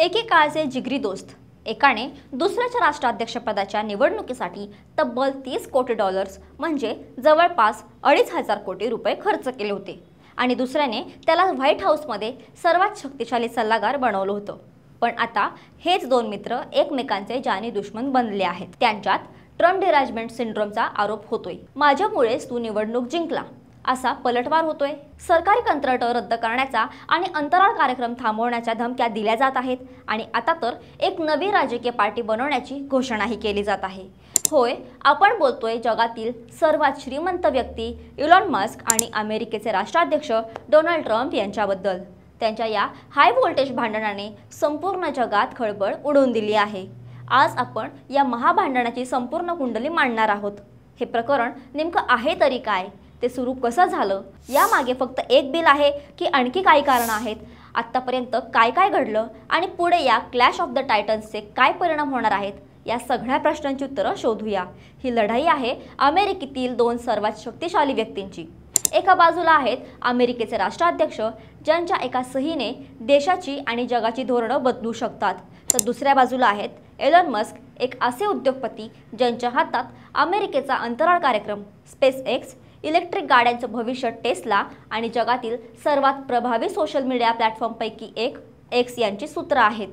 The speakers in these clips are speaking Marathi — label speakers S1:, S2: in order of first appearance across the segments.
S1: एकेकाळचे जिगरी दोस्त एकाने दुसऱ्याच्या राष्ट्राध्यक्षपदाच्या निवडणुकीसाठी तब्बल 30 कोटी डॉलर्स म्हणजे जवळपास 2,500 कोटी रुपये खर्च केले होते आणि दुसऱ्याने त्याला व्हाईट हाऊसमध्ये सर्वात शक्तिशाली सल्लागार बनवलं होतं। पण आता हेच दोन मित्र एकमेकांचे जानी दुश्मन बनले आहेत। त्यांच्यात ट्रम्प डिराजमेंट सिंड्रोमचा आरोप होतोय। माझ्यामुळेच तू निवडणूक जिंकला असा पलटवार होतोय। सरकारी कंत्राट रद्द करण्याचा आणि अंतराळ कार्यक्रम थांबवण्याच्या धमक्या दिल्या जात आहेत आणि आता तर एक नवी राजकीय पार्टी बनवण्याची घोषणाही केली जात आहे। होय, आपण बोलतोय जगातील सर्वात श्रीमंत व्यक्ती इलॉन मस्क आणि अमेरिकेचे राष्ट्राध्यक्ष डोनाल्ड ट्रम्प यांच्याबद्दल। त्यांच्या या हाय व्होल्टेज भांडणाने संपूर्ण जगात खळबळ उडवून दिली आहे। आज आपण या महाभांडणाची संपूर्ण कुंडली मांडणार आहोत। हे प्रकरण नेमकं आहे तरी काय, ते सुरू कसं झालं, यामागे फक्त एक बिल आहे की आणखी काही कारणं आहेत, आत्तापर्यंत काय काय घडलं आणि पुढे या क्लॅश ऑफ द टायटन्सचे काय परिणाम होणार आहेत, या सगळ्या प्रश्नांची उत्तरं शोधूया। ही लढाई आहे अमेरिकेतील दोन सर्वात शक्तिशाली व्यक्तींची। एका बाजूला आहेत अमेरिकेचे राष्ट्राध्यक्ष, ज्यांच्या एका सहीने देशाची आणि जगाची धोरणं बदलू शकतात, तर दुसऱ्या बाजूला आहेत एलन मस्क, एक असे उद्योगपती ज्यांच्या हातात अमेरिकेचा अंतराळ कार्यक्रम स्पेस एक्स, इलेक्ट्रिक गाड्यांचं भविष्य टेस्ला आणि जगातील सर्वात प्रभावी सोशल मीडिया प्लॅटफॉर्मपैकी एक एक्स यांची सूत्र आहेत।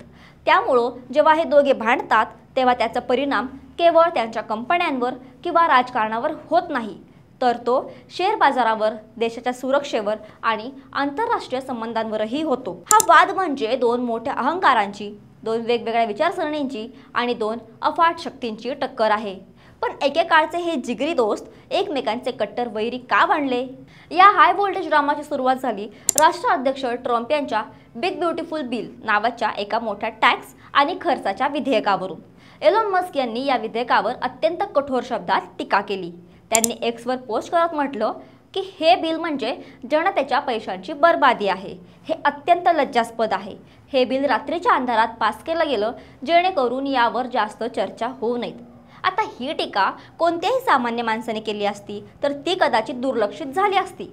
S1: त्यामुळं जेव्हा हे दोघे भांडतात तेव्हा त्याचा परिणाम केवळ त्यांच्या कंपन्यांवर किंवा राजकारणावर होत नाही, तर तो शेअर बाजारावर, देशाच्या सुरक्षेवर आणि आंतरराष्ट्रीय संबंधांवरही होतो। हा वाद म्हणजे दोन मोठ्या अहंकारांची, दोन वेगवेगळ्या विचारसरणींची आणि दोन अफाट शक्तींची टक्कर आहे। पण एकेकाळचे हे जिगरी दोस्त एकमेकांचे कट्टर वैरी का बनले? या हाय व्होल्टेज ड्रामाची सुरुवात झाली राष्ट्राध्यक्ष ट्रम्प यांच्या बिग ब्युटिफुल बिल नावाच्या एका मोठ्या टॅक्स आणि खर्चाच्या विधेयकावरून। एलन मस्क यांनी या विधेयकावर अत्यंत कठोर शब्दात टीका केली। त्यांनी एक्सवर पोस्ट करत म्हटलं की हे बिल म्हणजे जनतेच्या पैशांची बर्बादी आहे। हे अत्यंत लज्जास्पद आहे। हे बिल रात्रीच्या अंधारात पास केलं गेलं जेणेकरून यावर जास्त चर्चा होऊ नयेत। आता ही टीका कोणत्याही सामान्य माणसाने केली असती तर ती कदाचित दुर्लक्षित झाली असती,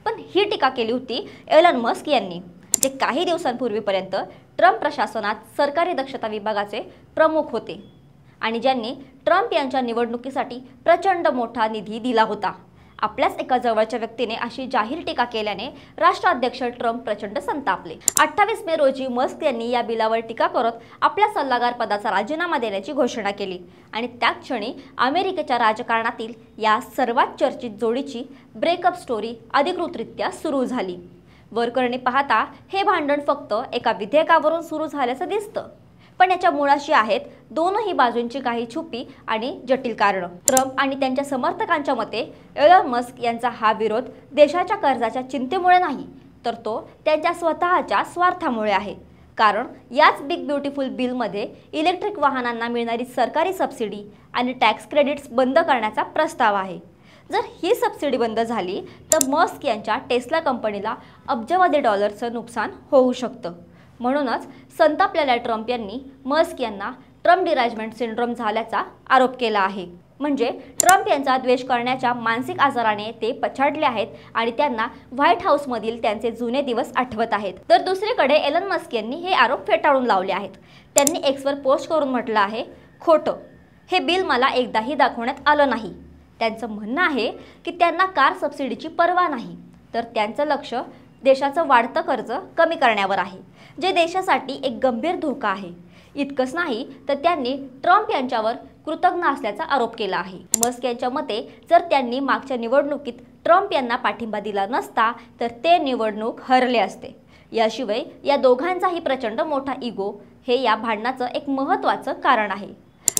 S1: पण ही टीका केली होती एलन मस्क यांनी, जे काही दिवसांपूर्वीपर्यंत ट्रम्प प्रशासनात सरकारी दक्षता विभागाचे प्रमुख होते आणि ज्यांनी ट्रम्प यांच्या निवडणुकीसाठी प्रचंड मोठा निधी दिला होता। आपल्याच एका जवळच्या व्यक्तीने अशी जाहीर टीका केल्याने राष्ट्राध्यक्ष ट्रम्प प्रचंड संतापले। 28 मे रोजी मस्क यांनी या बिलावर टीका करत आपल्या सल्लागार पदाचा राजीनामा देण्याची घोषणा केली आणि त्याच क्षणी अमेरिकेच्या राजकारणातील या सर्वात चर्चित जोडीची ब्रेकअप स्टोरी अधिकृतरित्या सुरू झाली। वरकरणी पाहता हे भांडण फक्त एका विधेयकावरून सुरू झाल्याचं दिसतं, पण याच्या मुळाशी आहेत दोनही बाजूंची काही छुपी आणि जटिल कारणं। ट्रम्प आणि त्यांच्या समर्थकांच्या मते एलन मस्क यांचा हा विरोध देशाच्या कर्जाच्या चिंतेमुळे नाही, तर तो त्यांच्या स्वतःच्या स्वार्थामुळे आहे। कारण याच बिग ब्युटिफुल बिलमध्ये इलेक्ट्रिक वाहनांना मिळणारी सरकारी सबसिडी आणि टॅक्स क्रेडिट्स बंद करण्याचा प्रस्ताव आहे। जर ही सबसिडी बंद झाली तर मस्क यांच्या टेस्ला कंपनीला अब्जावधी डॉलर्सचं नुकसान होऊ शकतं। म्हणूनच संतापलेल्या ट्रम्प यांनी मस्क यांना ट्रम्प डिराजमेंट सिंड्रोम झाल्याचा आरोप केला आहे। म्हणजे ट्रम्प यांचा द्वेष करण्याच्या मानसिक आजाराने ते पछाडले आहेत आणि त्यांना व्हाईट हाऊसमधील त्यांचे जुने दिवस आठवत आहेत। तर दुसरीकडे एलन मस्क यांनी हे आरोप फेटाळून लावले आहेत। त्यांनी एक्सवर पोस्ट करून म्हटलं आहे, खोटं, हे बिल मला एकदाही दाखवण्यात आलं नाही। त्यांचं म्हणणं आहे की त्यांना कार सबसिडीची पर्वा नाही, तर त्यांचं लक्ष देशाचं वाढतं कर्ज कमी करण्यावर आहे, जे देशासाठी एक गंभीर धोका आहे। इतकंच नाही तर त्यांनी ट्रम्प यांच्यावर कृतज्ञ असल्याचा आरोप केला आहे। मस्क यांच्या मते जर त्यांनी मागच्या निवडणुकीत ट्रम्प यांना पाठिंबा दिला नसता तर ते निवडणूक हरले असते। याशिवाय या दोघांचाही प्रचंड मोठा इगो हे या भांडणाचं एक महत्त्वाचं कारण आहे।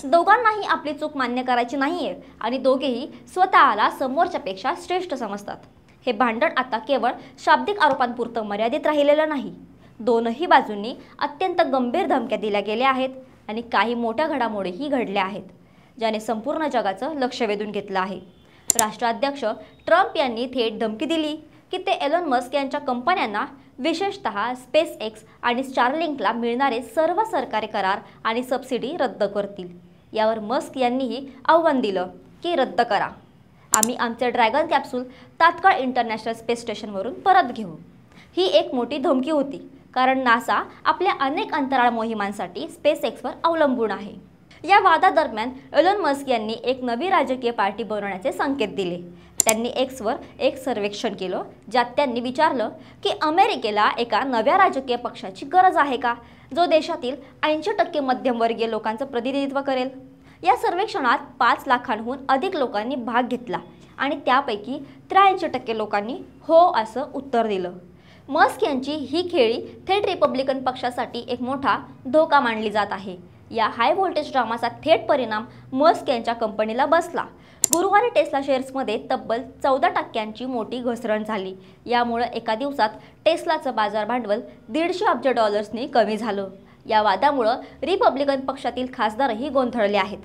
S1: दोघांनाही आपली चूक मान्य करायची नाहीये आणि दोघेही स्वतःला समोरच्यापेक्षा श्रेष्ठ समजतात। हे भांडण आता केवळ शाब्दिक आरोपांपुरतं मर्यादित राहिलेलं नाही। दोनही बाजूंनी अत्यंत गंभीर धमक्या दिल्या गेल्या आहेत आणि काही मोठ्या घडामोडीही घडल्या आहेत, ज्याने संपूर्ण जगाचं लक्ष वेधून घेतलं आहे। राष्ट्राध्यक्ष ट्रम्प यांनी थेट धमकी दिली की ते एलन मस्क यांच्या कंपन्यांना, विशेषतः स्पेस एक्स आणि स्टारलिंकला मिळणारे सर्व सरकारी करार आणि सबसिडी रद्द करतील। यावर मस्क यांनीही आव्हान दिलं की रद्द करा, आम्ही आमचे ड्रॅगन कॅप्सूल तात्काळ इंटरनॅशनल स्पेस स्टेशनवरून परत घेऊ। ही एक मोठी धमकी होती, कारण नासा आपल्या अनेक अंतराळ मोहिमांसाठी स्पेसएक्सवर अवलंबून आहे। या वादादरम्यान एलॉन मस्क यांनी एक नवी राजकीय पार्टी बनवण्याचे संकेत दिले। त्यांनी एक्सवर एक सर्वेक्षण केलं, ज्यात त्यांनी विचारलं की अमेरिकेला एका नव्या राजकीय पक्षाची गरज आहे का, जो देशातील 80% मध्यमवर्गीय लोकांचं प्रतिनिधित्व करेल। या सर्वेक्षणात 5 लाखांहून अधिक लोकांनी भाग घेतला आणि त्यापैकी 83% लोकांनी हो असं उत्तर दिलं। मस्क यांची ही खेळी थेट रिपब्लिकन पक्षासाठी एक मोठा धोका मानली जात आहे। या हाय व्होल्टेज ड्रामाचा थेट परिणाम मस्क यांच्या कंपनीला बसला। गुरुवारी टेस्ला शेअर्समध्ये तब्बल 14% मोठी घसरण झाली। यामुळे एका दिवसात टेस्लाचं बाजार भांडवल $150 अब्ज कमी झालं। या वादामुळे रिपब्लिकन पक्षातील खासदारही गोंधळले आहेत।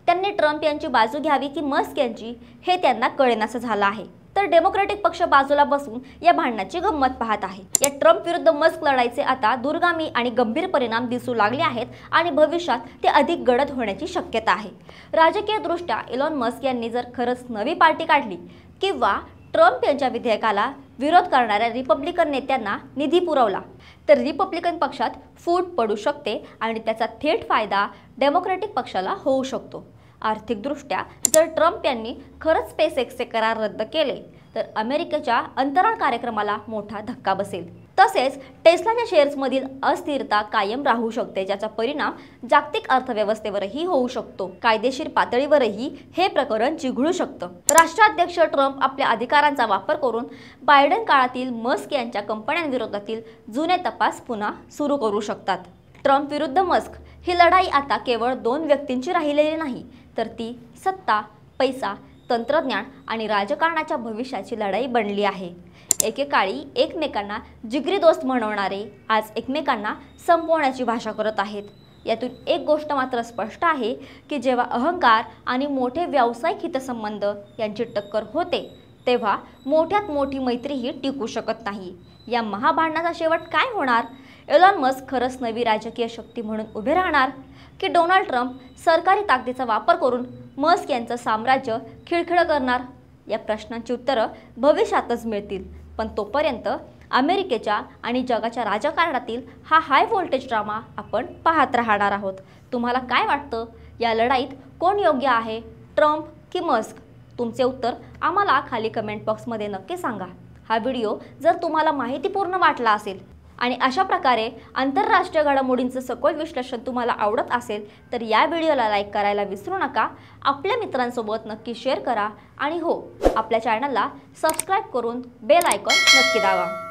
S1: त्यांनी ट्रम्प यांची बाजू घ्यावी की मस्क यांची हे त्यांना कळेनासं झालं आहे। तर डेमोक्रॅटिक पक्ष बाजूला बसून या भांडणाची गंमत पाहत आहे। या ट्रम्प विरुद्ध मस्क लढाईचे आता दूरगामी आणि गंभीर परिणाम दिसू लागले आहेत आणि भविष्यात ते अधिक गडद होण्याची शक्यता आहे। राजकीयदृष्ट्या एलॉन मस्क यांनी जर खरंच नवी पार्टी काढली किंवा ट्रम्प यांच्या विधेयकाला विरोध करणाऱ्या रिपब्लिकन नेत्यांना निधी पुरवला तर रिपब्लिकन पक्षात फूट पडू शकते आणि त्याचा थेट फायदा डेमोक्रॅटिक पक्षाला होऊ शकतो। आर्थिकदृष्ट्या जर ट्रम्प यांनी खरंच स्पेसएक्सचे करार रद्द केले तर अमेरिकेच्या अंतराळ कार्यक्रमाला मोठा धक्का बसेल। तसेच टेस्लाच्या शेअर्समधील अस्थिरता कायम राहू शकते, ज्याचा परिणाम जागतिक अर्थव्यवस्थेवरही होऊ शकतो। कायदेशीर पातळीवरही हे प्रकरण चिघळू शकतं। राष्ट्राध्यक्ष ट्रम्प आपल्या अधिकारांचा वापर करून बायडेन काळातील मस्क यांच्या कंपन्यांविरोधातील जुने तपास पुन्हा सुरू करू शकतात। ट्रम्प विरुद्ध मस्क ही लढाई आता केवळ 2 व्यक्तींची राहिलेली नाही, तर ती सत्ता, पैसा, तंत्रज्ञान आणि राजकारणाच्या भविष्याची लढाई बनली आहे। एकेकाळी एकमेकांना जिगरी दोस्त म्हणवणारे आज एकमेकांना संपवण्याची भाषा करत आहेत। यातून एक गोष्ट मात्र स्पष्ट आहे की जेव्हा अहंकार आणि मोठे व्यावसायिक हितसंबंध यांची टक्कर होते तेव्हा मोठ्यात मोठी मैत्रीही टिकू शकत नाही। या महाभांडणाचा शेवट काय होणार? एलॉन मस्क खरंच नवी राजकीय शक्ती म्हणून उभे राहणार की डोनाल्ड ट्रम्प सरकारी ताकदीचा वापर करून मस्क यांचं साम्राज्य खिळखिळं करणार? या प्रश्नांची उत्तरं भविष्यातच मिळतील, पण तोपर्यंत अमेरिकेच्या आणि जगाच्या राजकारणातील हा हाय व्होल्टेज ड्रामा आपण पाहत राहणार आहोत। तुम्हाला काय वाटतं, या लढाईत कोण योग्य आहे, ट्रम्प की मस्क? तुमचे उत्तर आम्हाला खाली कमेंट बॉक्समध्ये नक्की सांगा। हा व्हिडिओ जर तुम्हाला माहितीपूर्ण वाटला असेल आणि अशा प्रकारे आंतरराष्ट्रीय घडामोडींचं सखोल विश्लेषण तुम्हाला आवडत असेल तर या व्हिडिओला लाईक करायला विसरू नका। आपल्या मित्रांसोबत नक्की शेअर करा आणि हो, आपल्या चॅनलला सबस्क्राईब करून बेल आयकॉन नक्की दाबा।